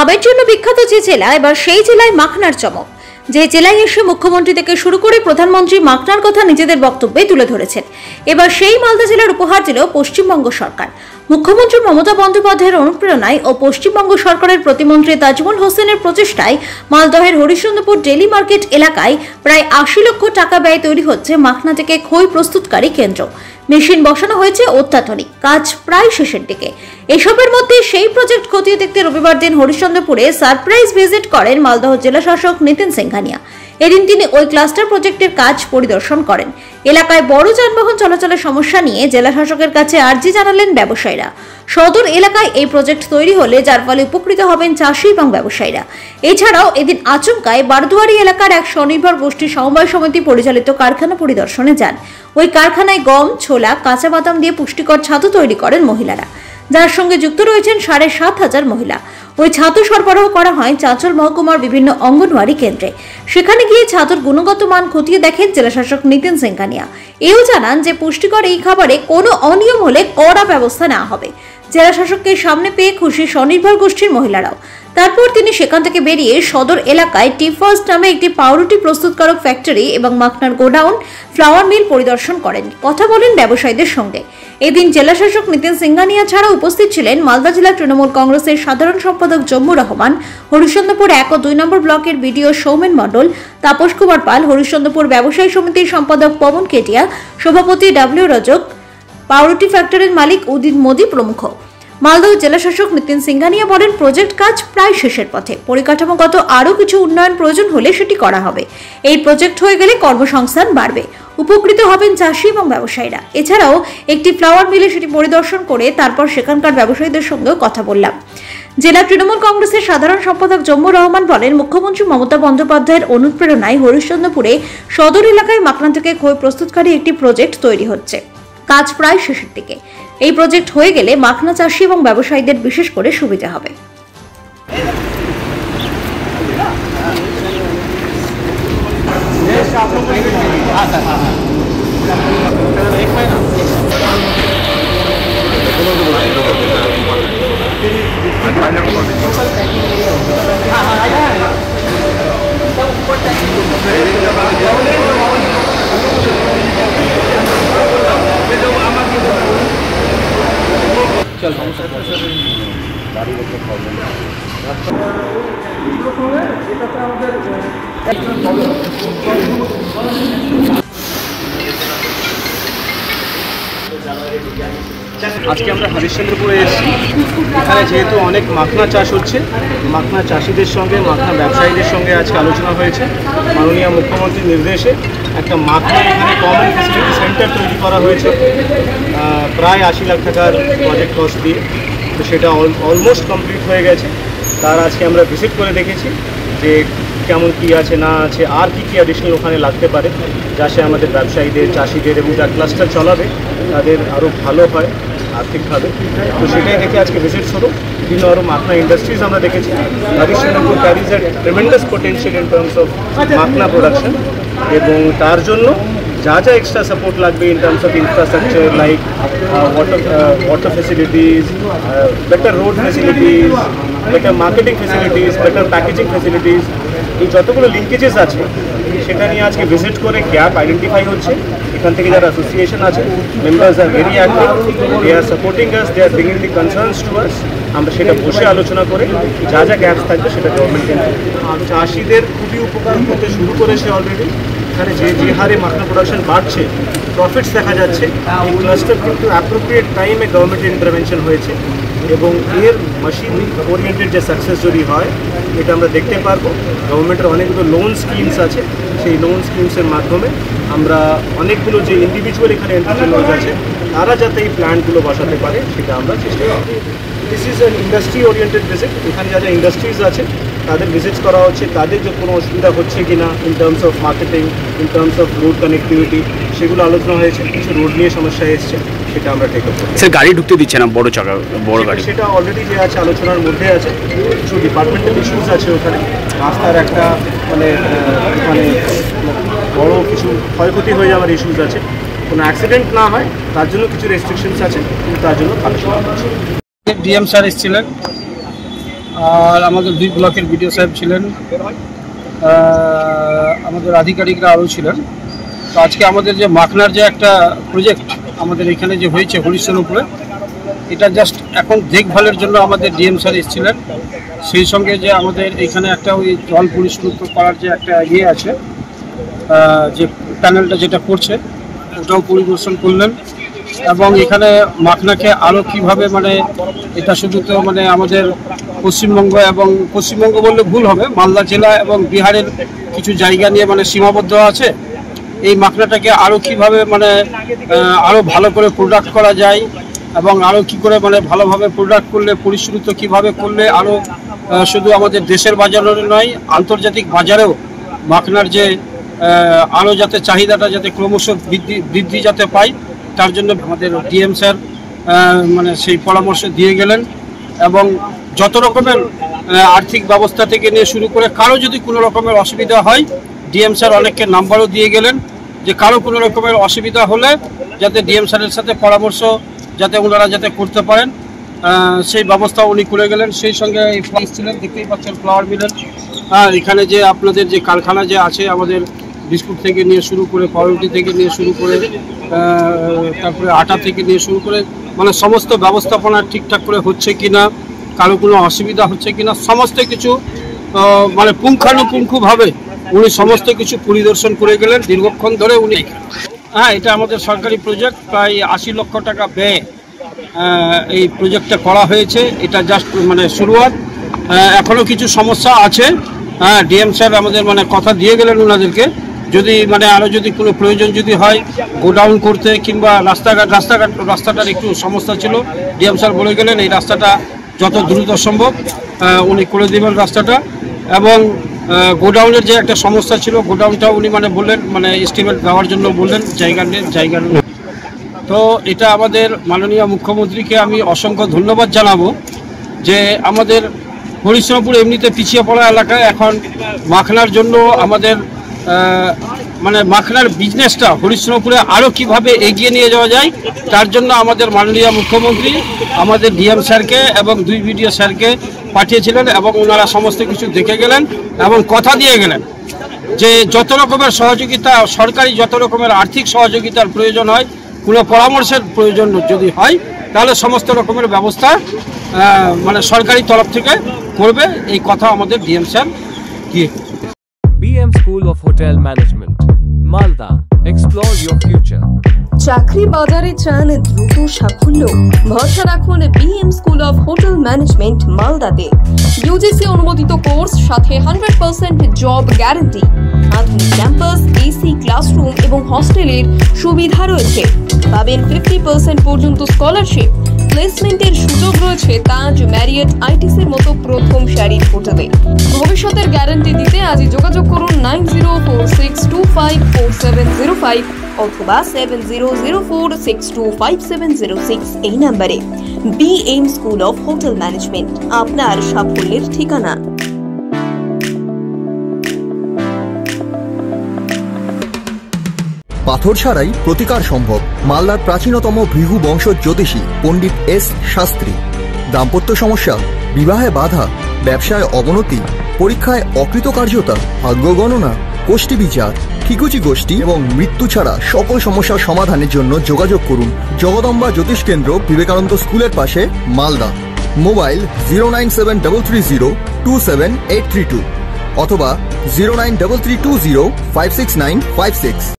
আমের জন্য বিখ্যাত যে জেলা, এবার সেই জেলায় মাখনার চমক। যে জেলায় এসে মুখ্যমন্ত্রী থেকে শুরু করে প্রধানমন্ত্রী মাখনার কথা নিজেদের বক্তব্যে তুলে ধরেছেন। এবার সেই মালদা জেলার উপহার দিল পশ্চিমবঙ্গ সরকার। মুখ্যমন্ত্রী মমতা বন্দ্যোপাধ্যায়ের অনুপ্রেরণায় ও পশ্চিমবঙ্গ সরকারের প্রতিমন্ত্রী তাজমুল হোসেনের প্রচেষ্টায় মালদহের হরিশ্চন্দ্রপুর ডেলি মার্কেট এলাকায় প্রায় ৮০ লক্ষ টাকা ব্যয়ে তৈরি হচ্ছে মাখনা থেকে খই প্রস্তুতকারী কেন্দ্র। মেশিন বসানো হয়েছে অত্যাধুনিক, কাজ প্রায় শেষের দিকে। এসবের মধ্যে সেই প্রজেক্ট খতিয়ে দেখতে রবিবার দিন হরিশ্চন্দ্রপুরে সারপ্রাইজ ভিজিট করেন মালদহ জেলা শাসক নিতিন সিংহানিয়া। এদিন তিনি ওই ক্লাস্টার প্রজেক্টের কাজ পরিদর্শন করেন। এলাকায় বড় যানবাহন চলাচলের সমস্যা নিয়ে জেলা শাসকের কাছে আর্জি জানালেন ব্যবসায়ীরা। সদর এলাকায় এই প্রজেক্ট তৈরি হলে যার ফলে উপকৃত হবেন চাষি এবং ব্যবসায়ীরা। এছাড়াও এদিন আচমকায় বারদুয়ারি এলাকার এক স্বনির্ভর গোষ্ঠী সমবায় সমিতি পরিচালিত কারখানা পরিদর্শনে যান। ওই কারখানায় গম, ছোলা, কাঁচা বাদাম দিয়ে পুষ্টিকর ছাতু তৈরি করেন মহিলারা, যার সঙ্গে যুক্ত রয়েছেন ৭,৫০০ মহিলা। ওই ছাতু সরবরাহ করা হয় চাঁচল মহকুমার বিভিন্ন অঙ্গনওয়াড়ি কেন্দ্রে। সেখানে গিয়ে ছাতুর গুণগত মান খতিয়ে দেখেন জেলাশাসক নিতিন সিংহানিয়া। এও জানান যে পুষ্টিকর এই খাবারে কোনো অনিয়ম হলে কড়া ব্যবস্থা নেওয়া হবে। জেলাশাসককে সামনে পেয়ে খুশি স্বনির্ভর গোষ্ঠীর মহিলারাও। তারপর তিনি সেখান থেকে বেরিয়ে সদর এলাকায় টি ফার্স্ট নামে একটি পাউরুটি প্রস্তুতকারক ফ্যাক্টরি এবং মাখনার গোডাউন, ফ্লাওয়ার মিল পরিদর্শন করেন, কথা বলেন ব্যবসায়ীদের সঙ্গে। এদিন জেলাশাসক নিতিন সিংহানিয়া ছাড়া উপস্থিত ছিলেন মালদা জেলা তৃণমূল কংগ্রেসের সাধারণ সম্পাদক জম্মুর রহমান, হরিশ্চন্দ্রপুর ১ ও ২ নম্বর ব্লকের বিডিও সৌমেন মণ্ডল, তাপস কুমার পাল, হরিশ্চন্দ্রপুর ব্যবসায়ী সমিতির সম্পাদক পবন কেটিয়া, সভাপতি ডাব্লিউ রজক, পাউরুটি ফ্যাক্টরির মালিক উদিন মোদি প্রমুখ। মালদহ জেলাশাসক নিতিন সিংহানিয়া বলেন, প্রজেক্ট কাজ প্রায় শেষের পথে। পরিকাঠামোগত আরও কিছু উন্নয়ন প্রয়োজন হলে সেটি করা হবে। এই প্রজেক্ট হয়ে গেলে কর্মসংস্থান বাড়বে, উপকৃত হবেন চাষি এবং ব্যবসায়ীরা। এছাড়াও একটি ফ্লাওয়ার মিলে সেটি পরিদর্শন করে তারপর সেখানকার ব্যবসায়ীদের সঙ্গেও কথা বললাম। জেলা তৃণমূল কংগ্রেসের সাধারণ সম্পাদক জম্মুর রহমান বলেন, মুখ্যমন্ত্রী মমতা বন্দ্যোপাধ্যায়ের অনুপ্রেরণায় হরিশ্চন্দ্রপুরে সদর এলাকায় মাখনা থেকে খই প্রস্তুতকারী একটি প্রজেক্ট তৈরি হচ্ছে। কাজ প্রায় শেষের দিকে। এই প্রজেক্ট হয়ে গেলে মাখনা চাষি এবং ব্যবসায়ীদের বিশেষ করে সুবিধা হবে। আজকে আমরা হরিশ্চন্দ্রপুরে এসেছি। এখানে যেহেতু অনেক মাখনা চাষ হচ্ছে, মাখনা চাষিদের সঙ্গে, মাখনা ব্যবসায়ীদের সঙ্গে আজকে আলোচনা হয়েছে। মাননীয় মুখ্যমন্ত্রীর নির্দেশে একটা মাখনা এখানে কমন ফেসিলিটি সেন্টার তৈরি করা হয়েছে প্রায় ৮০ লাখ টাকার প্রজেক্ট কস্ট দিয়ে। তো সেটা অলমোস্ট কমপ্লিট হয়ে গেছে। তার আজকে আমরা ভিজিট করে দেখেছি যে কেমন কী আছে না আছে, আর কী অ্যাডিশনাল ওখানে লাগতে পারে, যাতে আমাদের ব্যবসায়ীদের, চাষিদের এবং যারা ক্লাস্টার চালাবে তাদের আরও ভালো হয় আর্থিকভাবে। তো সেটাই দেখে আজকে ভিজিট হলো। বিভিন্ন আরও মাখনা ইন্ডাস্ট্রিজ আমরা দেখেছি। Harishchandrapur caries A tremendous potential in terms of makhana production, এবং তার জন্য যা যা এক্সট্রা সাপোর্ট লাগবে in terms of infrastructure like water facilities, better road facilities, better marketing facilities, better packaging facilities, এই যতগুলো লিঙ্কেজেস আছে সেটা নিয়ে আজকে ভিজিট করে গ্যাপ আইডেন্টিফাই হচ্ছে। এখান থেকে যারা অ্যাসোসিয়েশন আছে, members are very active, they are supporting us, they are bringing the concerns to us. আমরা সেটা বসে আলোচনা করে যা যা গ্যাপস থাকবে সেটা গভর্নমেন্ট কিন্তু চাষিদের খুবই উপকার করতে শুরু করেছে অলরেডি। এখানে যে হারে মাখনা প্রোডাকশন বাড়ছে, প্রফিটস দেখা যাচ্ছে, এই ক্লাস্টার কিন্তু অ্যাপ্রোপ্রিয়েট টাইমে গভর্নমেন্টের ইন্টারভেনশন হয়েছে, এবং এর মেশিন ওরিয়েন্টেড যে সাকসেস যদি হয় এটা আমরা দেখতে পারবো। গভর্নমেন্টের অনেকগুলো লোন স্কিমস আছে, সেই লোন স্কিমসের মাধ্যমে আমরা অনেকগুলো যে ইন্ডিভিজুয়াল এখানে এন্টারপ্রেনার্স আছে তারা যাতে এই প্ল্যান্টগুলো বসাতে পারে সেটা আমরা চেষ্টা করব। This is an industry oriented visit. এখানে যা যা ইন্ডাস্ট্রিজ আছে তাদের ভিজিট করা হচ্ছে, তাদের যে কোনো অসুবিধা হচ্ছে কি না in terms of marketing, in terms of road connectivity, সেগুলো আলোচনা হয়েছে। কিছু রোড নিয়ে সমস্যা এসছে, সেটা আমরা টেক আপ করব। স্যার, গাড়ি ঢুকতে দিচ্ছে না বড় গাড়ি, সেটা অলরেডি যে আছে আলোচনার মধ্যে আছে। কিছু ডিপার্টমেন্টাল ইস্যুস আছে ওখানে, রাস্তার একটা মানে বড় কিছু ক্ষয়ক্ষতি হয়ে যাওয়ার ইস্যুস আছে। কোনো অ্যাক্সিডেন্ট না হয় তার জন্য কিছু রেস্ট্রিকশনস আছে, কিন্তু তার জন্য আলোচনা হচ্ছে। ডিএম স্যার এসেছিলেন, আর আমাদের 2 ব্লকের বিডিও সাহেব ছিলেন, আমাদের আধিকারিকরা আরও ছিলেন। তো আজকে আমাদের যে মাখনার যে একটা প্রজেক্ট আমাদের এখানে যে হয়েছে হরিশ্চন্দ্রপুরে, এটা জাস্ট এখন দেখভালের জন্য আমাদের ডিএম স্যার এসেছিলেন। সেই সঙ্গে যে আমাদের এখানে একটা ওই জল পরিষ্কৃত করার যে একটা ইয়ে আছে, যে প্যানেলটা যেটা করছে ওটাও পরিদর্শন করলেন। এবং এখানে মাখনাকে আরও কীভাবে মানে এটা শুধু তো মানে আমাদের পশ্চিমবঙ্গ এবং পশ্চিমবঙ্গ বললে ভুল হবে, মালদা জেলা এবং বিহারের কিছু জায়গা নিয়ে মানে সীমাবদ্ধ আছে। এই মাখনাটাকে আরও কীভাবে মানে আরও ভালো করে প্রোডাক্ট করা যায় এবং আরও কী করে মানে ভালোভাবে প্রোডাক্ট করলে পরিশ্রুত কীভাবে করলে আরও শুধু আমাদের দেশের বাজারে নয়, আন্তর্জাতিক বাজারেও মাখনার যে আরও যাতে চাহিদাটা যাতে ক্রমশ বৃদ্ধি যাতে পায়, তার জন্য আমাদের ডিএম স্যার মানে সেই পরামর্শ দিয়ে গেলেন। এবং যত রকমের আর্থিক ব্যবস্থা থেকে নিয়ে শুরু করে কারো যদি কোনো রকমের অসুবিধা হয়, ডিএম স্যার অনেককে নাম্বারও দিয়ে গেলেন যে কারো কোনো রকমের অসুবিধা হলে যাতে ডিএম স্যারের সাথে পরামর্শ যাতে ওনারা যাতে করতে পারেন, সেই ব্যবস্থা উনি করে গেলেন। সেই সঙ্গে এই ফ্লাস ছিলেন, দেখতেই পাচ্ছেন ফ্লাওয়ার মিলের। এখানে যে আপনাদের যে কারখানা যে আছে আমাদের বিস্কুট থেকে নিয়ে শুরু করে পাউরুটি থেকে নিয়ে শুরু করে তারপরে আটা থেকে নিয়ে শুরু করে মানে সমস্ত ব্যবস্থাপনা ঠিকঠাক করে হচ্ছে কিনা, কারো কোনো অসুবিধা হচ্ছে কিনা, সমস্ত কিছু মানে পুঙ্খানুপুঙ্খভাবে উনি সমস্ত কিছু পরিদর্শন করে গেলেন দীর্ঘক্ষণ ধরে উনি। এটা আমাদের সরকারি প্রজেক্ট, প্রায় 80 লক্ষ টাকা ব্যয় এই প্রজেক্টটা করা হয়েছে। এটা জাস্ট মানে শুরুয়াত, এখনও কিছু সমস্যা আছে। ডিএম স্যার আমাদের মানে কথা দিয়ে গেলেন ওনাদেরকে, যদি মানে আরও যদি কোনো প্রয়োজন যদি হয় গোডাউন করতে কিংবা রাস্তাটার একটু সমস্যা ছিল, ডিএম স্যার বলে গেলেন এই রাস্তাটা যত দ্রুত সম্ভব উনি করে দেবেন রাস্তাটা। এবং গোডাউনের যে একটা সমস্যা ছিল, গোডাউনটাও উনি মানে বললেন মানে এস্টিমেট দেওয়ার জন্য বললেন জায়গা। তো এটা আমাদের মাননীয় মুখ্যমন্ত্রীকে আমি অসংখ্য ধন্যবাদ জানাবো যে আমাদের হরিশ্চন্দ্রপুর এমনিতে পিছিয়ে পড়া এলাকায় এখন মাখনার জন্য আমাদের মানে মাখনার বিজনেসটা হরিশ্চন্দ্রপুরে আরও কীভাবে এগিয়ে নিয়ে যাওয়া যায়, তার জন্য আমাদের মাননীয় মুখ্যমন্ত্রী আমাদের ডিএম স্যারকে এবং 2 বিডিও স্যারকে পাঠিয়েছিলেন এবং ওনারা সমস্ত কিছু দেখে গেলেন এবং কথা দিয়ে গেলেন যে যত রকমের সহযোগিতা, সরকারি যত রকমের আর্থিক সহযোগিতার প্রয়োজন হয়, কোনো পরামর্শের প্রয়োজন যদি হয়, তাহলে সমস্ত রকমের ব্যবস্থা মানে সরকারি তরফ থেকে করবে, এই কথা আমাদের ডিএম স্যার দিয়ে। BM School of Hotel Management, Malda. Explore your future. চাকরি বাজারে চান দ্রুত সাফল্য? ভরসা রাখুন BM School of Hotel Management, মালদাতে। UGC অনুমোদিত কোর্স, সাথে 100% জব গ্যারান্টি, আধুনিক ক্যাম্পাস, AC ক্লাসরুম এবং হস্টেলের সুবিধা রয়েছে। পাবেন 50% পর্যন্ত স্কলারশিপ। প্লেসমেন্টের সুযোগ রয়েছে তাজ, ম্যারিয়ট, আইটিসির মতো প্রথম সারির হোটেলে। ভবিষ্যতের গ্যারান্টি দিতে আজই যোগাযোগ করুন 9046254705 অথবা 7004625706 এই নম্বরে। BM School of Hotel Management, আপনার সাফল্যের ঠিকানা। পাথর ছাড়াই প্রতিকার সম্ভব। মালদার প্রাচীনতম ভৃগু বংশ জ্যোতিষী পণ্ডিত S শাস্ত্রী। দাম্পত্য সমস্যা, বিবাহে বাধা, ব্যবসায় অবনতি, পরীক্ষায় অকৃতকার্যতা, ভাগ্য গণনা, গোষ্ঠী বিচার, ঠিকুচি গোষ্ঠী এবং মৃত্যু ছাড়া সকল সমস্যার সমাধানের জন্য যোগাযোগ করুন জগদম্বা জ্যোতিষ কেন্দ্র, বিবেকানন্দ স্কুলের পাশে, মালদা। মোবাইল 09733027832 অথবা 09332056956।